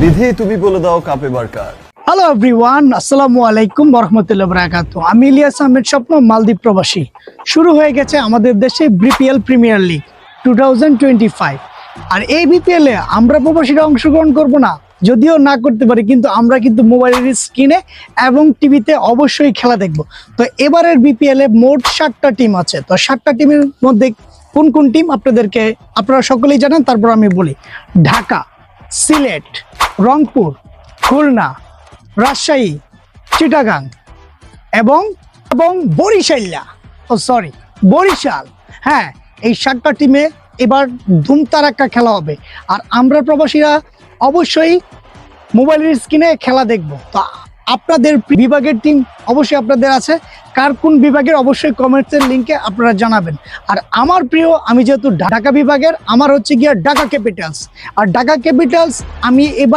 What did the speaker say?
বিধি তুমি বলে দাও কাপ এবার কার। হ্যালো এভরিওয়ান, আসসালামু আলাইকুম ওয়া বারাকাতুহু। আমি ইলিয়াস আহমেদ স্বপ্ন, মালদ্বীপ প্রবাসী। শুরু হয়ে গেছে আমাদের দেশে বিপিএল প্রিমিয়ার লিগ 2025। আর এই বিপিএল এ আমরা প্রবাসীরা অংশগ্রহণ করব না, যদিও না করতে পারি, কিন্তু আমরা কিন্তু মোবাইলের স্ক্রিনে এবং টিভিতে অবশ্যই খেলা দেখব। তো এবারের বিপিএল এ মোট 7টা টিম আছে। তো 7টা টিমের মধ্যে কোন কোন টিম আপনারা সকলেই জানেন, তারপর আমি বলি। ঢাকা, সিলেট, রংপুর, খুলনা, রাজশাহী, চিটাগাং এবং বরিশাল। হ্যাঁ, এই 7টা টিমে এবার ধুমতারাক্কা খেলা হবে। আর আমরা প্রবাসীরা অবশ্যই মোবাইলের স্ক্রিনে খেলা দেখব। তো আপনাদের বিভাগের টিম অবশ্যই আপনাদের আছে, কার কোন বিভাগের অবশ্যই কমেন্টসের লিঙ্কে আপনারা জানাবেন। আর আমার প্রিয়, আমি যেহেতু ঢাকা বিভাগের, আমার হচ্ছে গিয়ে ঢাকা ক্যাপিটালস। আর ঢাকা ক্যাপিটালস আমি এবার